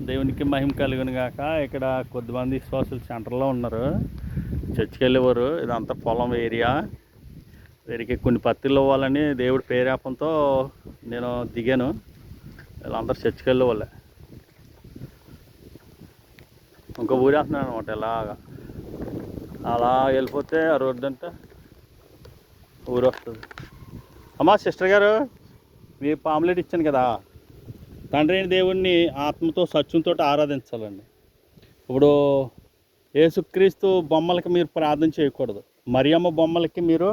దేవునికి మహిమ కలుగును గాక. ఇక్కడ కొద్దిమంది విశ్వాసులు సెంటర్లో ఉన్నారు, చర్చికి వెళ్ళేవారు. ఇదంతా పొలం ఏరియా. వీరికి కొన్ని పత్తిళ్ళు ఇవ్వాలని దేవుడి ప్రేరేపణతో నేను దిగాను. వీళ్ళందరూ చర్చికి వెళ్ళేవాళ్ళే. ఇంకో ఊరేస్తున్నాను అనమాట. ఇలాగా అలా వెళ్ళిపోతే ఆ రోడ్డు అంటే ఊరు వస్తుంది. అమ్మా సిస్టర్ గారు, మీ పాంప్లెట్ ఇచ్చాను కదా, తండ్రి అయిన దేవుణ్ణి ఆత్మతో సత్యంతో ఆరాధించాలండి. ఇప్పుడు యేసుక్రీస్తు బొమ్మలకి మీరు ప్రార్థన చేయకూడదు. మరియమ్మ బొమ్మలకి మీరు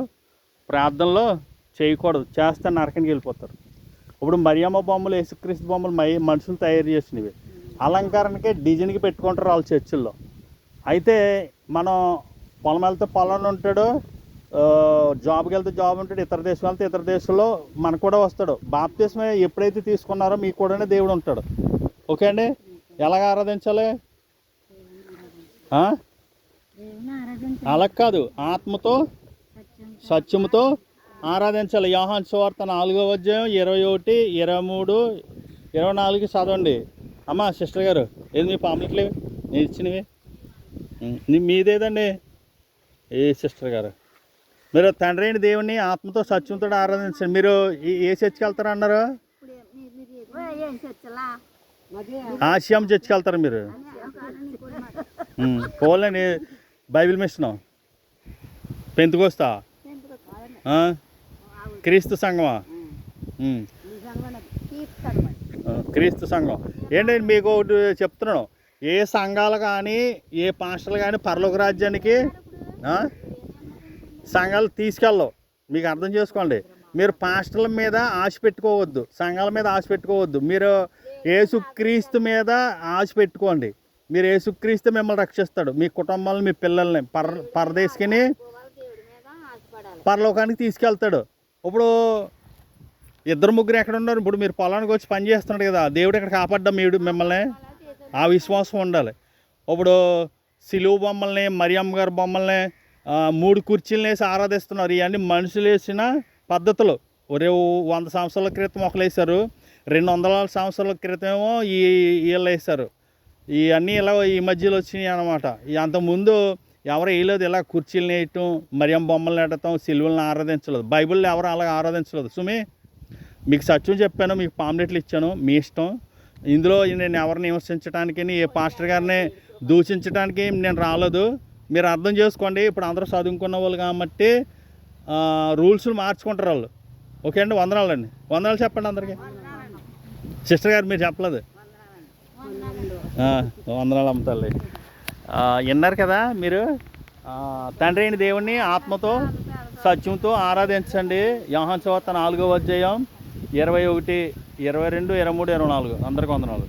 ప్రార్థనలో చేయకూడదు. చేస్తే నరకానికి వెళ్ళిపోతారు. ఇప్పుడు మరియమ్మ బొమ్మలు, యేసుక్రీస్తు బొమ్మలు మనుషులు తయారు చేసినవి. అలంకరణకే డిజైన్కి పెట్టుకుంటారు వాళ్ళ చర్చిల్లో. అయితే మనం పొలం వెళ్తే పొలం ఉంటాడు, జాబ్కి వెళ్తే జాబ్ ఉంటాడు, ఇతర దేశం వెళ్తే ఇతర దేశంలో మనకు కూడా వస్తాడు. బాప్తిస్మ ఎప్పుడైతే తీసుకున్నారో మీకు కూడా దేవుడు ఉంటాడు. ఓకే అండి. ఎలాగ ఆరాధించాలి? అలా కాదు, ఆత్మతో సత్యముతో ఆరాధించాలి. యోహాను సువార్త 4వ అధ్యాయం 21, 23, 24 చదవండి. అమ్మా సిస్టర్ గారు, ఏది మీ పాంప్లెట్లు నేను ఇచ్చినవి? మీదేదండి ఏ సిస్టర్ గారు? మీరు తండ్రి అయిన దేవుణ్ణి ఆత్మతో సత్యంతో ఆరాధించండి. మీరు ఏ చర్చికి వెళ్తారు అన్నారు? ఆసియాం చర్చికి వెళ్తారు మీరు? పోలేండి. బైబిల్ మిషన్, పెంతుకొస్తా, క్రీస్తు సంఘమా? క్రీస్తు సంఘం ఏంటంటే మీకు ఒకటి చెప్తున్నాను. ఏ సంఘాలు కానీ ఏ పాస్టర్లు కానీ పరలోక రాజ్యానికి సంఘాలు తీసుకెళ్ళవు. మీకు అర్థం చేసుకోండి. మీరు పాస్టర్ల మీద ఆశ పెట్టుకోవద్దు, సంఘాల మీద ఆశ పెట్టుకోవద్దు. మీరు యేసుక్రీస్తు మీద ఆశ పెట్టుకోండి. మీరు యేసుక్రీస్తు మిమ్మల్ని రక్షిస్తాడు. మీ కుటుంబాలను, మీ పిల్లల్ని పరదేశికిని పరలోకానికి తీసుకెళ్తాడు. ఇప్పుడు 2-3 ఎక్కడ ఉన్నారు? ఇప్పుడు మీరు పొలానికి వచ్చి పని చేస్తున్నాడు కదా, దేవుడు ఎక్కడ కాపాడ్డా మిమ్మల్ని? ఆ విశ్వాసం ఉండాలి. ఇప్పుడు సిలువ బొమ్మల్ని, మరియమ్మ గారి బొమ్మల్ని 3 కుర్చీలను వేసి ఆరాధిస్తున్నారు. ఇవన్నీ మనుషులు వేసిన పద్ధతులు. ఒరే 100 సంవత్సరాల క్రితం ఒకరు వేశారు, 200 సంవత్సరాల క్రితమేమో వీళ్ళు వేశారు. ఇవన్నీ ఇలా ఈ మధ్యలో వచ్చినాయి అన్నమాట. అంతకుముందు ఎవరు వేయలేదు. ఇలా కుర్చీలను వేయటం, మరియమ్మ బొమ్మలను వేయటం, సిలువలను ఆరాధించలేదు. బైబిల్లో ఎవరు అలాగ ఆరాధించలేదు. సుమి, మీకు సత్యం చెప్పాను, మీకు పాంప్లెట్లు ఇచ్చాను, మీ ఇష్టం. ఇందులో నేను ఎవరిని విమర్శించడానికి, ఏ పాస్టర్ గారిని దూషించడానికి నేను రాలేదు. మీరు అర్థం చేసుకోండి. ఇప్పుడు అందరూ చదువుకున్న వాళ్ళు కాబట్టి రూల్స్లు మార్చుకుంటారు వాళ్ళు. ఓకే అండి. వందనాలండి. వందనాలు చెప్పండి అందరికీ. సిస్టర్ గారు మీరు చెప్పలేదు. వందనాలు అమ్ముతాలి. విన్నారు కదా మీరు. తండ్రి అయిన దేవుణ్ణి ఆత్మతో సత్యంతో ఆరాధించండి. యోహాను సువార్త 4వ అధ్యాయం 21, 22, 23, 24. అందరికీ వందనాలు.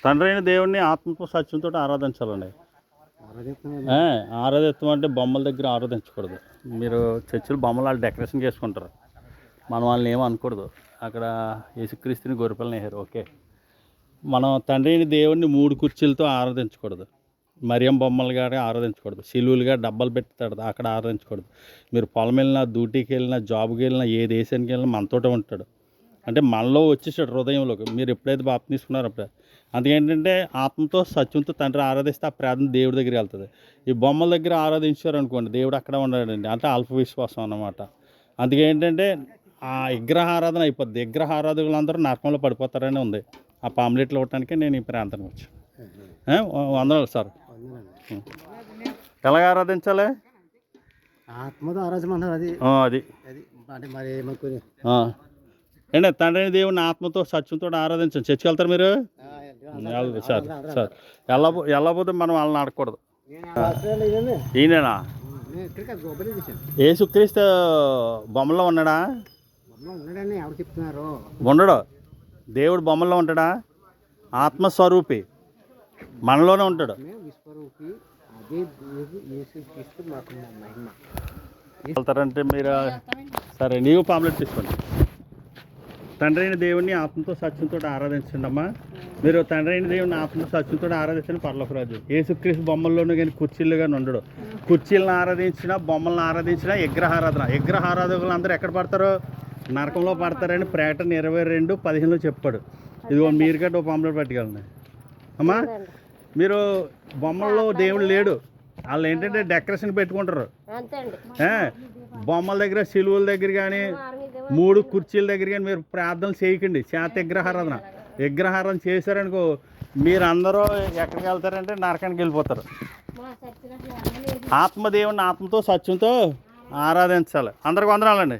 తండ్రి అయిన దేవుణ్ణి ఆత్మతో సత్యంతో ఆరాధించాలండి. ఆరాధిస్తాం అంటే బొమ్మల దగ్గర ఆరాధించకూడదు. మీరు చర్చిలు బొమ్మలు వాళ్ళు డెకరేషన్ చేసుకుంటారు, మనం వాళ్ళని ఏమో అనకూడదు. అక్కడ యేసుక్రీస్తుని గొర్రెపిల్లని వేశారు. ఓకే. మనం తండ్రి అయిన దేవుణ్ణి 3 కుర్చీలతో ఆరాధించకూడదు. మరియం బొమ్మలుగా ఆరాధించకూడదు. సిలువులుగా డబ్బాలు పెడతాడు, అక్కడ ఆరాధించకూడదు. మీరు పొలం వెళ్ళినా, డ్యూటీకి వెళ్ళినా, జాబ్కి వెళ్ళినా, ఏ దేశానికి వెళ్ళినా మనతోటే ఉంటాడు. అంటే మనలో వచ్చేసాడు హృదయంలోకి. మీరు ఎప్పుడైతే బాప్తిసం తీసుకున్నారో అప్పుడే. అందుకేంటంటే ఆత్మతో సత్యంతో తండ్రి ఆరాధిస్తే ఆ ప్రార్థన దేవుడి దగ్గరికి వెళ్తుంది. ఈ బొమ్మల దగ్గర ఆరాధించారు అనుకోండి, దేవుడు అక్కడ ఉన్నాడండి. అంటే అల్ప విశ్వాసం అన్నమాట. అందుకేంటంటే ఆ విగ్రహ ఆరాధన అయిపోద్ది. విగ్రహ ఆరాధకులందరూ నరకంలో పడిపోతారని ఉంది. ఆ పాంప్లెట్లు ఇవ్వటానికి నేను ఈ ప్రాంతానికి వచ్చాను. వందనాలు సార్. ఎలాగ ఆరాధించాలి? ఆత్మతో ఆరాధన అది ఏంటి? తండ్రి దేవుని ఆత్మతో సత్యంతో ఆరాధించండి. చర్చికి వెళ్తారు మీరు? సార్ సార్ వెళ్ళకపోతే మనం వాళ్ళని ఆడకూడదు. ఈయనేనా యేసుక్రీస్తు బొమ్మలో ఉన్నాడా? ఉండడు. దేవుడు బొమ్మల్లో ఉంటాడా? ఆత్మస్వరూపి మనలోనే ఉంటాడు. వెళ్తారంటే మీరు సరే, నీవు పాంప్లెట్ తీసుకోండి. తండ్రి అయిన దేవుడిని ఆత్మతో సత్యంతో ఆరాధించండి అమ్మా. మీరు తండ్రి అయిన దేవుడిని ఆత్మతో సత్యంతో ఆరాధించండి. పరలోక రాజ్యం. యేసుక్రీస్తు బొమ్మల్లోనూ కానీ కుర్చీలు కానీ ఉండడు. కుర్చీలను ఆరాధించినా, బొమ్మలను ఆరాధించినా విగ్రహారాధన. విగ్రహారాధకులు అందరూ ఎక్కడ పడతారు? నరకంలో పడతారని ప్రకటన 22:15 చెప్పాడు. ఇదిగో మీరు గట్ట ఓ పాంప్లెట్ పట్టుకెళ్ళండి అమ్మా. మీరు బొమ్మల్లో దేవుడు లేడు, వాళ్ళు ఏంటంటే డెకరేషన్ పెట్టుకుంటారు. బొమ్మల దగ్గర సిలువుల దగ్గర కానీ 3 కుర్చీల దగ్గర కానీ మీరు ప్రార్థనలు చేయకండి. చేత విగ్రహారాధన చేశారనుకో మీరు అందరూ ఎక్కడికి వెళ్తారంటే నరకానికి వెళ్ళిపోతారు. ఆత్మదేవుని ఆత్మతో సత్యంతో ఆరాధించాలి. అందరికి వందనాలండి.